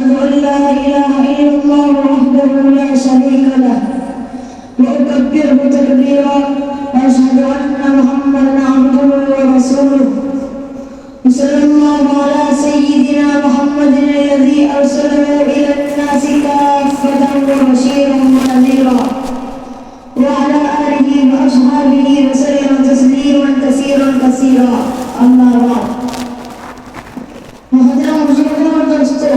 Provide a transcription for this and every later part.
أن لا إله إلا الله وحده لا شريك له وأكبره تكبيرا وأشهد أن محمدا عبده ورسوله صلى الله على سيدنا محمد الذي أرسله إلى الناس كافة وبشيرا ونذيرا وعلى آله وأصحابه وسلم تسليما كثيرا كثيرا أما بعد محترم بزرگوں اور دوستوں،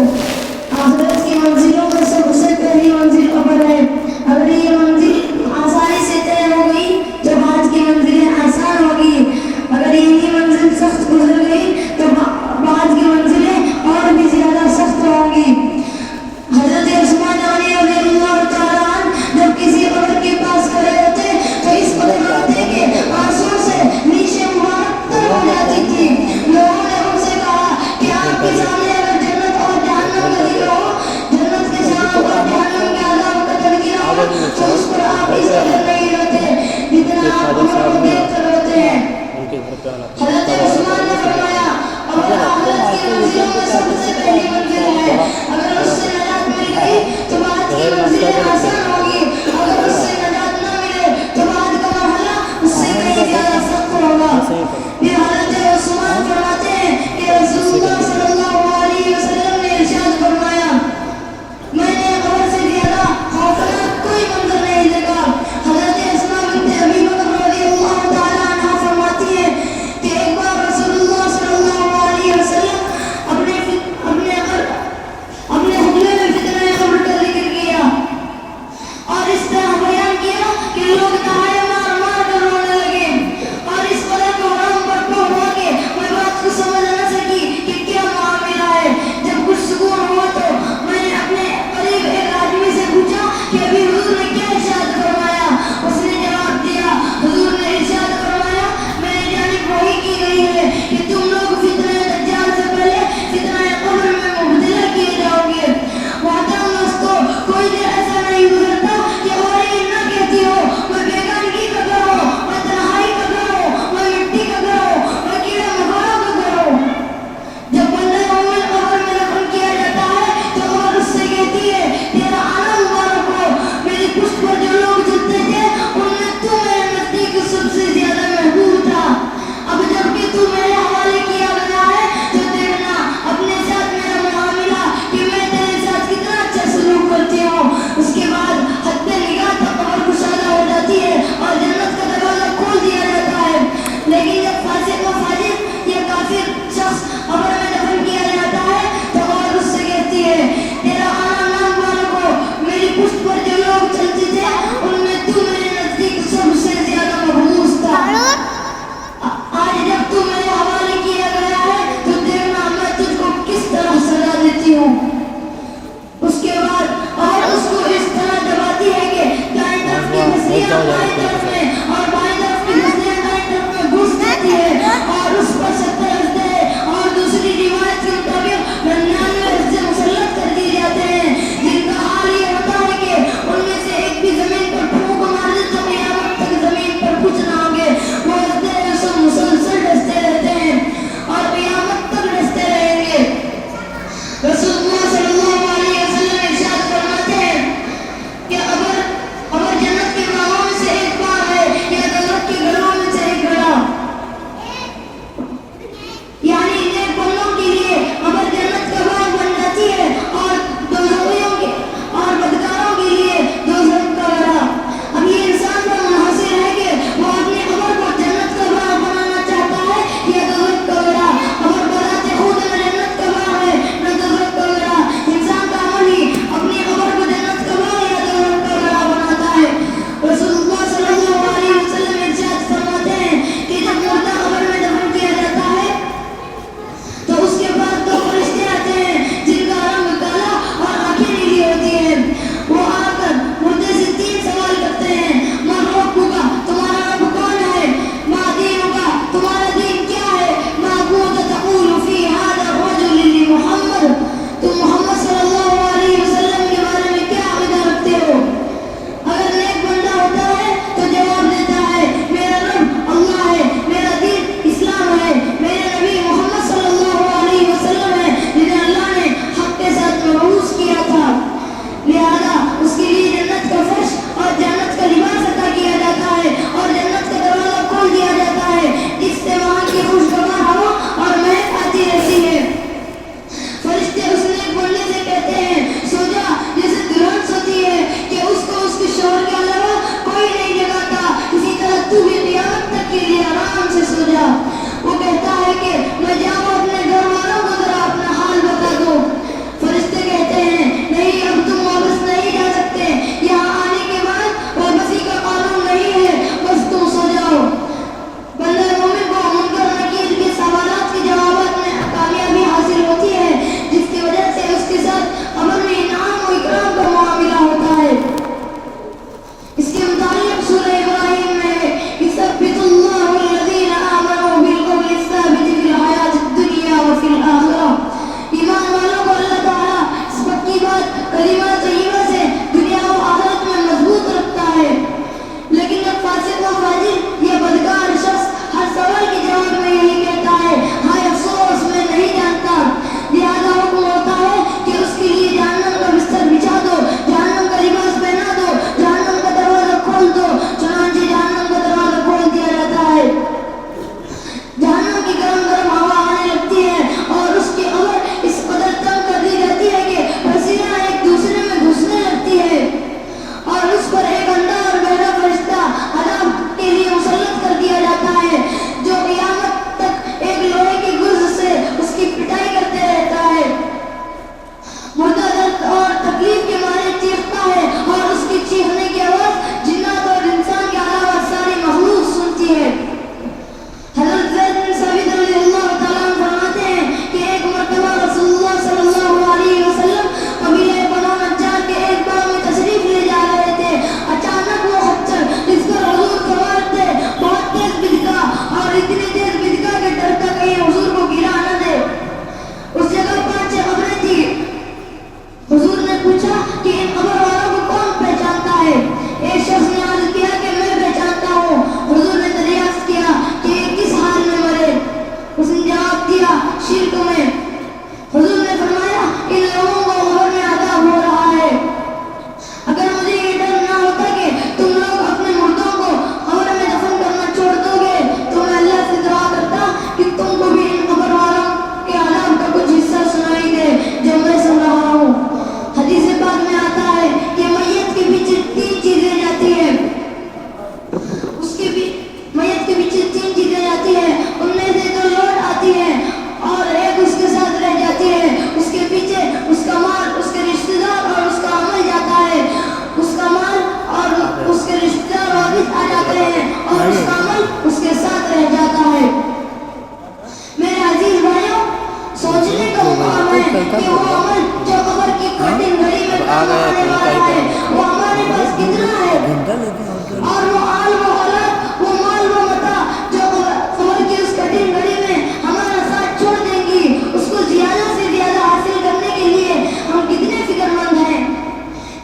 آخرت کی منزلوں میں سب سے پہلی منزل قبر ہے۔ اگر اس کے ساتھ امر میں انعام و اکرام کا معاملہ ہوتا ہے. اس کے متعلق سورہ ابراہیم میں یثبت اللہ الذین آمنوا بالقول الثابت فی الحیاۃ الدنیا وفی الآخرہ. ایمان والوں کو اللہ تعالیٰ اس پکی بات کلمہ طیبہ سے دنیا و آخرت میں مضبوط رکھتا ہے. لیکن جب فاسق و فاجر یا بدکار شخص ہر سوال کے جواب میں یہی کہتا ہے ہائے افسوس میں نہیں جانتا، لہذا حکم ہوتا ہے کہ اس کے لیے جہنم کا بستر بچھا دو، جہنم کا لباس پہنا دو، جہنم کا دروازہ کھول دو. چنانچہ جہنم کا دروازہ کھول دیا جاتا ہے، جہنم کی گرم گرم ہوا آنے لگتی ہے اور اس کی قبر اس قدر تنگ کر دی جاتی ہے کہ پسینہ ایک دوسرے میں گھسنے لگتی ہے اور اس پر ایک اندھا اور بہرا فرشتہ عذاب کے لیے مسلط کر دیا جاتا ہے جو قیامت تک ایک لوہے کی گرز سے اس کی پٹائی کرتے رہتا ہے. مردہ درد اور تکلیف کے مارے چیختا ہے اور اس کی چیخنے کی آواز جنات اور انسان کے علاوہ ساری مخلوق سنتی ہے. حضرت زید بن ثابت رضی اللہ تعالیٰ عنہ فرماتے ہیں کہ ایک مرتبہ رسول اللہ صلی اللہ علیہ وسلم قبیلہ بنو نجار کے ایک باغ میں تشریف لے جا رہے تھے. اچانک وہ خچر جس پر حضور سوار تھے بہت تیز بھدکا اور اتنی تیز بھدکا کہ ڈرتا کہیں حضور کو گرا نہ دے. اس جگہ 5 قبریں تھی. حضور نے پوچھا کہ ان قبر والوں کو کون پہچانتا ہے؟ ایک شخص نے عرض کیا کہ میں پہچانتا ہوں. حضور نے دریافت کیا کہ یہ کس حال میں مرے؟ اس نے جواب دیا شرک میں. حضور نے فرمایا ان لوگوں کو قبر میں عذاب ہو رہا ہے. اگر مجھے یہ ڈر نہ ہوتا کہ تم لوگ اپنے مردوں کو قبر میں دفن کرنا چھوڑ دو گے تو میں اللہ سے دعا کرتا کہ تم کو بھی ان قبر والوں کے عذاب کا کچھ حصہ سنائی دے جو میں سن رہا ہوں. حدیث پاک میں آتا ہے کہ میت کے پیچھے 3 چیزیں جاتی ہیں، میت کے پیچھے 3 چیزیں جاتی ہیں، ان میں سے 2 لوٹ آتی ہیں اور ایک اس کے ساتھ رہ جاتی ہے. اس کے پیچھے اس کا مال، اس کے رشتہ دار اور اس کا عمل جاتا ہے. اس کا مال اور اس کے رشتہ دار واپس آ جاتے ہیں اور اس کا عمل اس کے ساتھ رہ جاتا ہے. میرے عزیز بھائیوں، سوچنے کا مقام ہے کہ وہ عمل جو قبر کی کٹن گھڑی میں کام آنے والا ہے وہ ہمارے پاس کتنا ہے، اور وہ آل و اولاد، وہ مال و متاع جو قبر کی اس کٹن گھڑی میں ہمارا ساتھ چھوڑ دیں گی، اس کو زیادہ سے زیادہ حاصل کرنے کے لیے ہم کتنے فکر مند ہیں.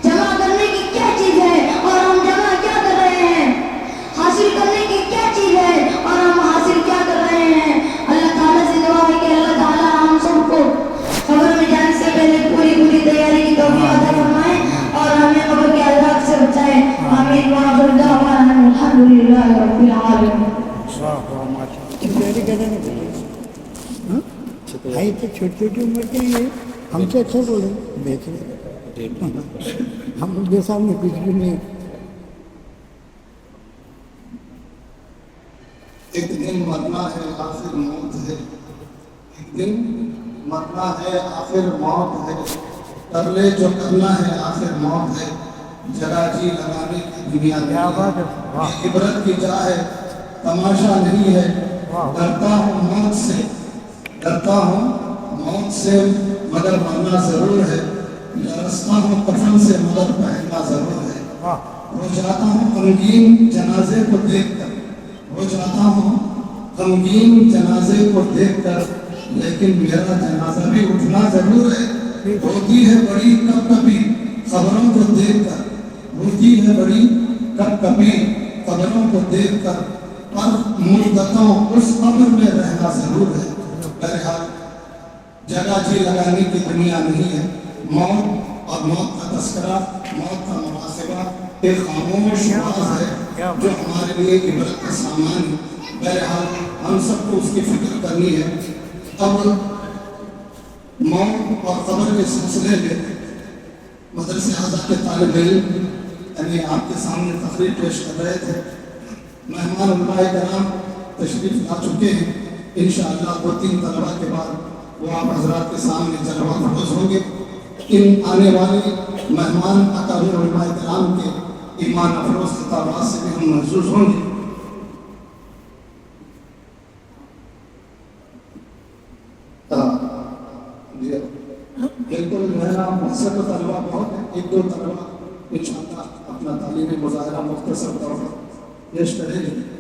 جمع کرنے کی کیا چیز ہے اور ہم جمع کیا کر رہے ہیں؟ حاصل کرنے کی کیا چیز ہے اور ہم حاصل کیا کر رہے ہیں؟ اللہ تعالیٰ سے دعا ہے کہ اللہ تعالیٰ ہم سب کو قبر میں جانے سے پہلے پوری تیاری کی توفیق عطا فرمائے اور ہمیں قبر کے عذاب سے بچائے. آمین. وآخر دعوانا الحمدللہ رب العالمین. بھائی تو چھوٹی عمر کے لیے ہم سے اچھا بولے دیکھیں ہم ان کے سامنے کچھ بھی نہیں. ایک دن مرنا ہے آخر موت ہے، ایک دن مرنا ہے آخر موت ہے، کر لے جو کرنا ہے آخر موت ہے. جگہ جی لگانے کی دنیا نہیں ہے، یہ عبرت کی جا ہے تماشا نہیں ہے. ڈرتا ہوں موت سے، ڈرتا ہوں موت سے مگر مرنا ضرور ہے. لرزتا ہوں کفن سے مگر پہننا ضرور ہے. رو جاتا ہوں غمگین جنازے کو دیکھ کر، رو جاتا ہوں غمگین جنازے کو دیکھ کر، لیکن میرا جنازہ بھی اٹھنا ضرور ہے. ہوتی ہے بڑی کب کبھی خبروں کو دیکھ کر، ہوتی ہے بڑی کب کبھی خبروں کو دیکھ کر، پر مردتوں اس قبر میں رہنا ضرور ہے. بہرحال جگہ جی لگانے کی دنیا نہیں ہے. موت اور موت کا تذکرہ، موت کا محاسبہ ایک خاموش راز ہے جو ہمارے لیے عبرت کا سامان ہے. بہرحال ہم سب کو اس کی فکر کرنی ہے. اب موت اور قبر کے سلسلے میں مدرسے اعظم کے طالب علم یعنی آپ کے سامنے تقریر پیش کر رہے تھے. مہمان علماء کرام تشریف لا چکے ہیں. انشاءاللہ 2-3 طلبہ کے بعد وہ آپ حضرات کے سامنے جلوہ افروز ہوں گے. ان آنے والے مہمان اکابر علماء کرام کے ایمان افروز خطابات سے بھی ہم محظوظ ہوں گے. بالکل ویسے تو طلبا بہت ہیں، ایک دو طلبا انشاءاللہ اپنا تعلیمی مظاہرہ مختصر طور پر پیش کریں گے.